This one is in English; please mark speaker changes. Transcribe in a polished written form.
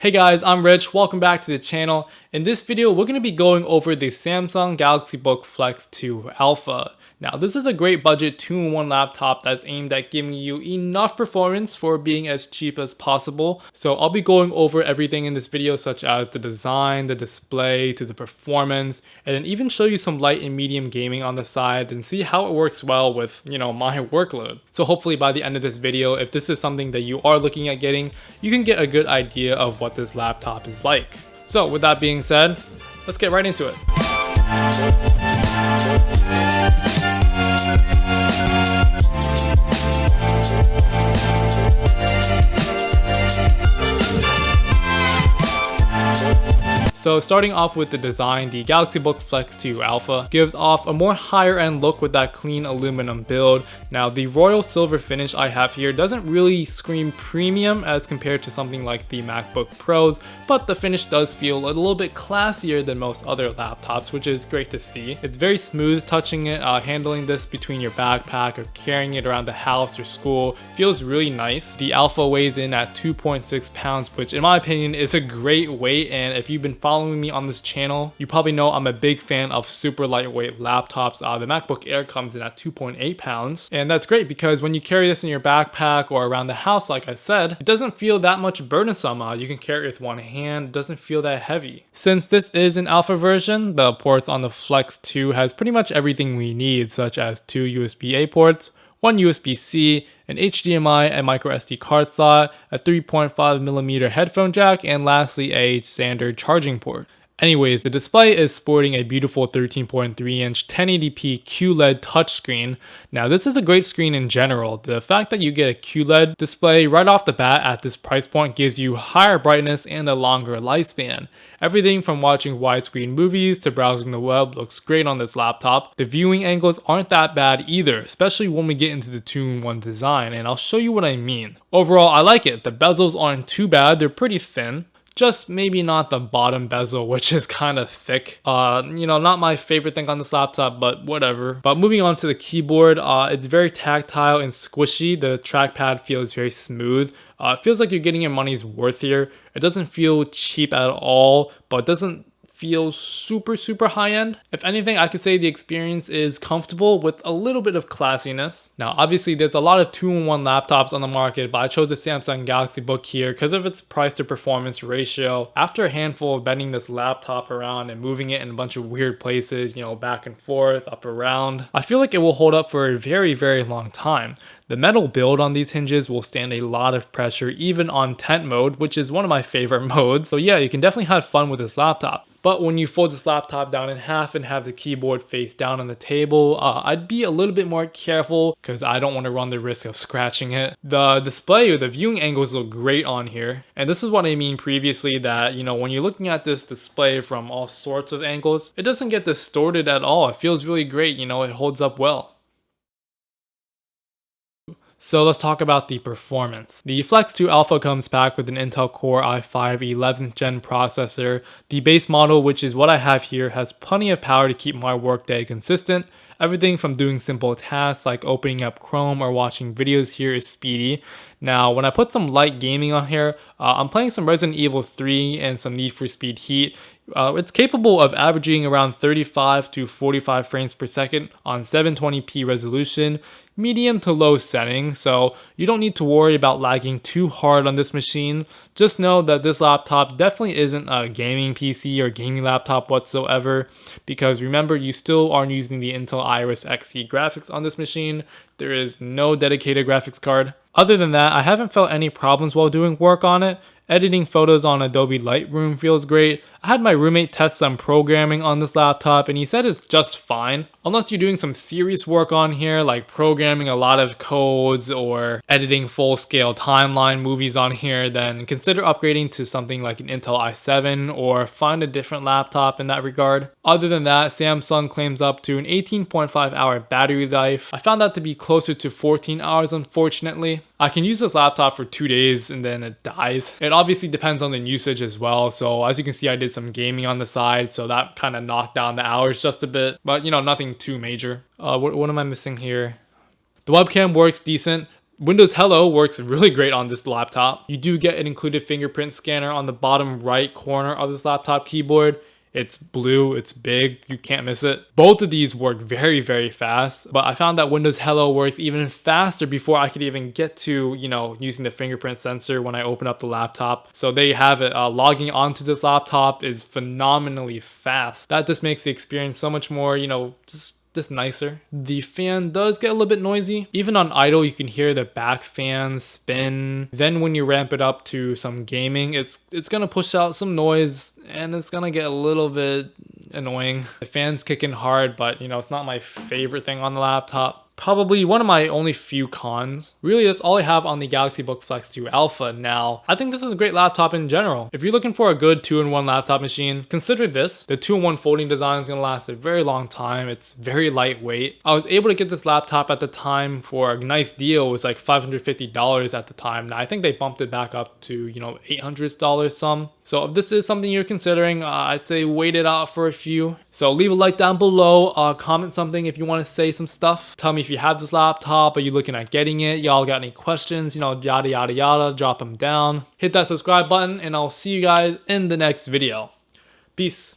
Speaker 1: Hey guys, I'm Rich. Welcome back to the channel. In this video, we're going to be going over the Samsung Galaxy Book Flex 2 Alpha. Now, this is a great budget 2-in-1 laptop that's aimed at giving you enough performance for being as cheap as possible. So I'll be going over everything in this video, such as the design, the display, to the performance, and then even show you some light and medium gaming on the side and see how it works well with, my workload. So hopefully by the end of this video, if this is something that you are looking at getting, you can get a good idea of what this laptop is like. So with that being said, let's get right into it. So starting off with the design, the Galaxy Book Flex 2 Alpha gives off a more higher end look with that clean aluminum build. Now the royal silver finish I have here doesn't really scream premium as compared to something like the MacBook Pros, but the finish does feel a little bit classier than most other laptops, which is great to see. It's very smooth touching it, handling this between your backpack or carrying it around the house or school feels really nice. The Alpha weighs in at 2.6 pounds, which in my opinion is a great weight, and if you've been following me on this channel, you probably know I'm a big fan of super lightweight laptops. The MacBook Air comes in at 2.8 pounds, and that's great because when you carry this in your backpack or around the house, like I said, it doesn't feel that much burdensome. You can carry it with one hand, it doesn't feel that heavy. Since this is an alpha version, the ports on the Flex 2 has pretty much everything we need, such as 2 USB-A ports, one USB-C, an HDMI and micro SD card slot, a 3.5mm headphone jack, and lastly a standard charging port. Anyways, the display is sporting a beautiful 13.3-inch 1080p QLED touchscreen. Now this is a great screen in general. The fact that you get a QLED display right off the bat at this price point gives you higher brightness and a longer lifespan. Everything from watching widescreen movies to browsing the web looks great on this laptop. The viewing angles aren't that bad either, especially when we get into the 2-in-1 design, and I'll show you what I mean. Overall, I like it. The bezels aren't too bad, they're pretty thin. Just maybe not the bottom bezel, which is kind of thick. Not my favorite thing on this laptop, but whatever. But moving on to the keyboard, it's very tactile and squishy. The trackpad feels very smooth. It feels like you're getting your money's worth here. It doesn't feel cheap at all, but it doesn't feel super high end. If anything, I could say the experience is comfortable with a little bit of classiness. Now obviously there's a lot of 2-in-1 laptops on the market, but I chose the Samsung Galaxy Book here because of its price to performance ratio. After a handful of bending this laptop around and moving it in a bunch of weird places, back and forth, up around, I feel like it will hold up for a very long time. The metal build on these hinges will stand a lot of pressure even on tent mode, which is one of my favorite modes. So yeah, you can definitely have fun with this laptop. But when you fold this laptop down in half and have the keyboard face down on the table, I'd be a little bit more careful because I don't want to run the risk of scratching it. The display or the viewing angles look great on here. And this is what I mean previously that, when you're looking at this display from all sorts of angles, it doesn't get distorted at all. It feels really great, it holds up well. So let's talk about the performance. The Flex 2 Alpha comes packed with an Intel Core i5 11th gen processor. The base model, which is what I have here, has plenty of power to keep my workday consistent. Everything from doing simple tasks like opening up Chrome or watching videos here is speedy. Now, when I put some light gaming on here, I'm playing some Resident Evil 3 and some Need for Speed Heat. It's capable of averaging around 35 to 45 frames per second on 720p resolution, medium to low settings, so you don't need to worry about lagging too hard on this machine. Just know that this laptop definitely isn't a gaming PC or gaming laptop whatsoever, because remember, you still are using the Intel Iris Xe graphics on this machine. There is no dedicated graphics card. Other than that, I haven't felt any problems while doing work on it. Editing photos on Adobe Lightroom feels great. I had my roommate test some programming on this laptop and he said it's just fine. Unless you're doing some serious work on here, like programming a lot of codes or editing full-scale timeline movies on here, then consider upgrading to something like an Intel i7 or find a different laptop in that regard. Other than that, Samsung claims up to an 18.5 hour battery life. I found that to be closer to 14 hours, unfortunately. I can use this laptop for 2 days and then it dies. It obviously depends on the usage as well. So as you can see, I did some gaming on the side, so that kind of knocked down the hours just a bit, but nothing too major. What am I missing here? The webcam works decent. Windows Hello works really great on this laptop. You do get an included fingerprint scanner on the bottom right corner of this laptop keyboard. It's blue, it's big, you can't miss it. Both of these work very, very fast, but I found that Windows Hello works even faster before I could even get to, using the fingerprint sensor when I open up the laptop. So there you have it. Logging onto this laptop is phenomenally fast. That just makes the experience so much more, just nicer. The fan does get a little bit noisy. Even on idle, you can hear the back fan spin. Then when you ramp it up to some gaming, it's gonna push out some noise and it's gonna get a little bit annoying. The fan's kicking hard, but it's not my favorite thing on the laptop. Probably one of my only few cons. Really, that's all I have on the Galaxy Book Flex 2 Alpha. Now, I think this is a great laptop in general. If you're looking for a good 2-in-1 laptop machine, consider this. The 2-in-1 folding design is going to last a very long time. It's very lightweight. I was able to get this laptop at the time for a nice deal. It was like $550 at the time. Now, I think they bumped it back up to, $800 some. So if this is something you're considering, I'd say wait it out for a few. So leave a like down below, comment something if you want to say some stuff. Tell me if you have this laptop, are you looking at getting it? Y'all got any questions, yada yada yada, drop them down. Hit that subscribe button and I'll see you guys in the next video. Peace.